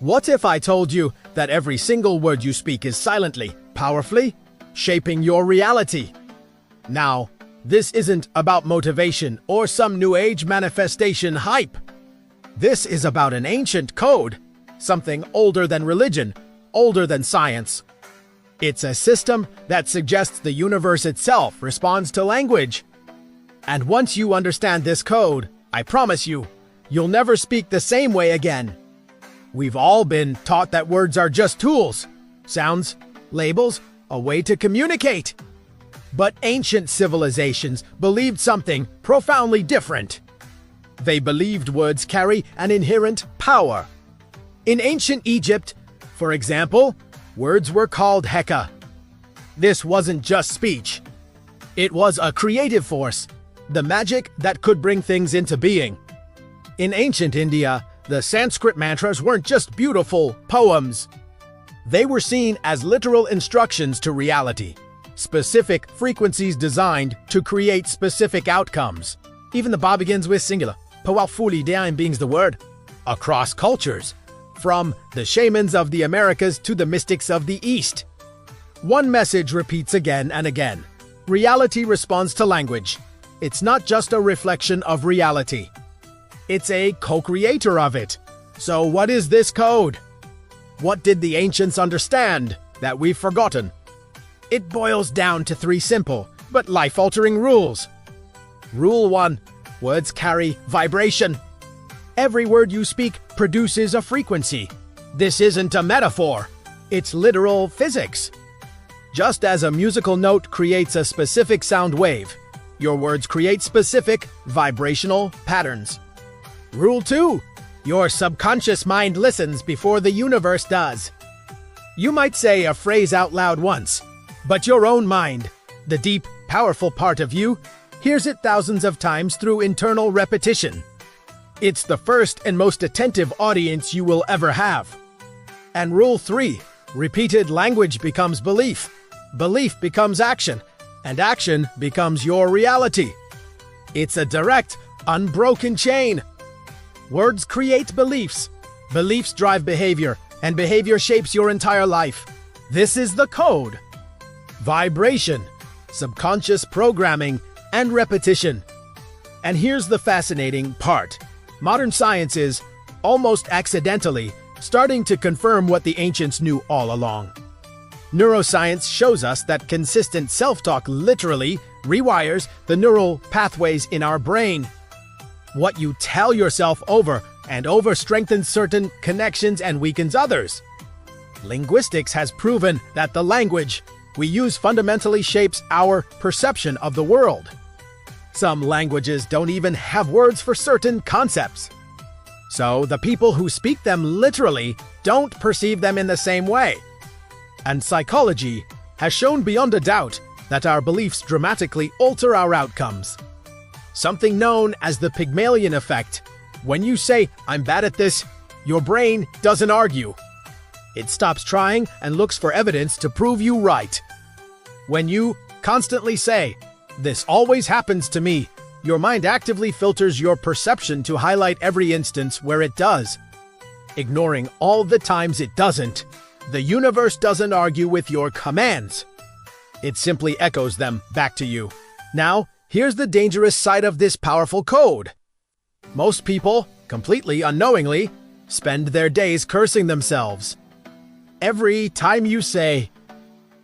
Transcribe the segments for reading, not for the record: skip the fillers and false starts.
What if I told you that every single word you speak is silently, powerfully, shaping your reality? Now, this isn't about motivation or some new age manifestation hype. This is about an ancient code, something older than religion, older than science. It's a system that suggests the universe itself responds to language. And once you understand this code, I promise you, you'll never speak the same way again. We've all been taught that words are just tools, sounds, labels, a way to communicate. But ancient civilizations believed something profoundly different. They believed words carry an inherent power. In ancient Egypt, for example, words were called heka. This wasn't just speech. It was a creative force, the magic that could bring things into being. In ancient India, the Sanskrit mantras weren't just beautiful poems. They were seen as literal instructions to reality, specific frequencies designed to create specific outcomes. Even the ba begins with singular. Powerfully down being's the word. Across cultures, from the shamans of the Americas to the mystics of the East. One message repeats again and again. Reality responds to language. It's not just a reflection of reality. It's a co-creator of it. So what is this code? What did the ancients understand that we've forgotten? It boils down to 3 simple but life-altering rules. Rule 1. Words carry vibration. Every word you speak produces a frequency. This isn't a metaphor. It's literal physics. Just as a musical note creates a specific sound wave, your words create specific vibrational patterns. Rule 2. Your subconscious mind listens before the universe does. You might say a phrase out loud once, but your own mind, the deep, powerful part of you, hears it thousands of times through internal repetition. It's the first and most attentive audience you will ever have. And Rule 3. Repeated language becomes belief. Belief becomes action, and action becomes your reality. It's a direct, unbroken chain. Words create beliefs. Beliefs drive behavior, and behavior shapes your entire life. This is the code. Vibration, subconscious programming, and repetition. And here's the fascinating part. Modern science is, almost accidentally, starting to confirm what the ancients knew all along. Neuroscience shows us that consistent self-talk literally rewires the neural pathways in our brain. What you tell yourself over and over strengthens certain connections and weakens others. Linguistics has proven that the language we use fundamentally shapes our perception of the world. Some languages don't even have words for certain concepts. So the people who speak them literally don't perceive them in the same way. And psychology has shown beyond a doubt that our beliefs dramatically alter our outcomes. Something known as the Pygmalion effect. When you say, "I'm bad at this," your brain doesn't argue. It stops trying and looks for evidence to prove you right. When you constantly say, "This always happens to me," your mind actively filters your perception to highlight every instance where it does. Ignoring all the times it doesn't, the universe doesn't argue with your commands. It simply echoes them back to you. Now, here's the dangerous side of this powerful code. Most people, completely unknowingly, spend their days cursing themselves. Every time you say,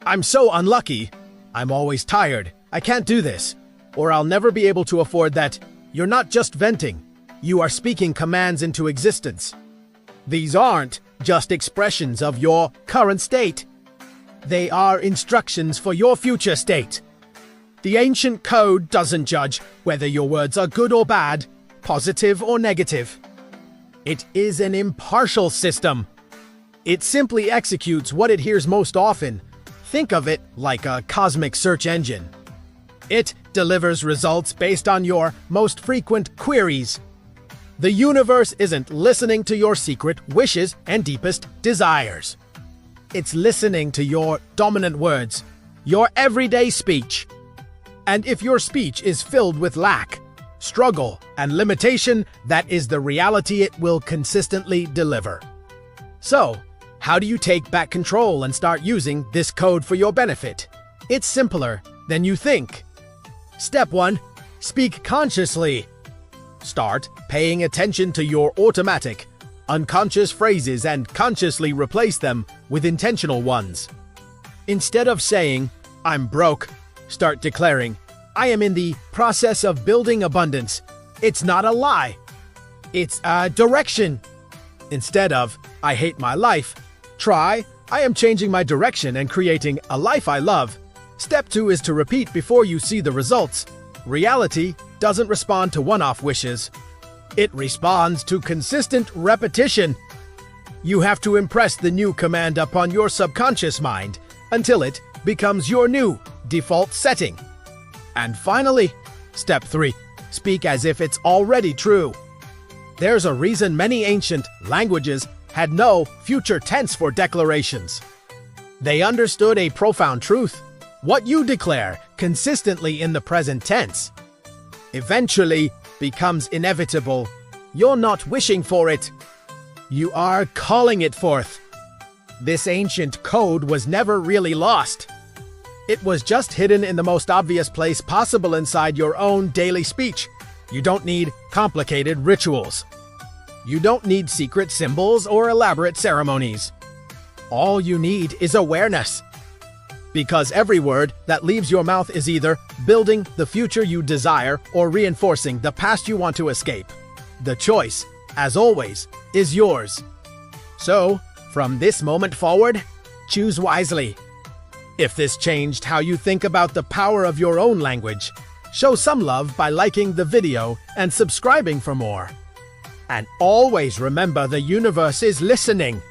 "I'm so unlucky," "I'm always tired," "I can't do this," or "I'll never be able to afford that," you're not just venting, you are speaking commands into existence. These aren't just expressions of your current state. They are instructions for your future state. The ancient code doesn't judge whether your words are good or bad, positive or negative. It is an impartial system. It simply executes what it hears most often. Think of it like a cosmic search engine. It delivers results based on your most frequent queries. The universe isn't listening to your secret wishes and deepest desires. It's listening to your dominant words, your everyday speech. And if your speech is filled with lack, struggle, and limitation, that is the reality it will consistently deliver. So, how do you take back control and start using this code for your benefit? It's simpler than you think. Step 1. Speak consciously. Start paying attention to your automatic, unconscious phrases and consciously replace them with intentional ones. Instead of saying, "I'm broke," start declaring, "I am in the process of building abundance." It's not a lie. It's a direction. Instead of, "I hate my life," try, "I am changing my direction and creating a life I love." Step 2 is to repeat before you see the results. Reality doesn't respond to one-off wishes. It responds to consistent repetition. You have to impress the new command upon your subconscious mind until it becomes your new default setting. And finally, step 3, speak as if it's already true. There's a reason many ancient languages had no future tense for declarations. They understood a profound truth. What you declare consistently in the present tense eventually becomes inevitable. You're not wishing for it. You are calling it forth. This ancient code was never really lost. It was just hidden in the most obvious place possible inside your own daily speech. You don't need complicated rituals. You don't need secret symbols or elaborate ceremonies. All you need is awareness. Because every word that leaves your mouth is either building the future you desire or reinforcing the past you want to escape. The choice, as always, is yours. So, from this moment forward, choose wisely. If this changed how you think about the power of your own language, show some love by liking the video and subscribing for more. And always remember, the universe is listening.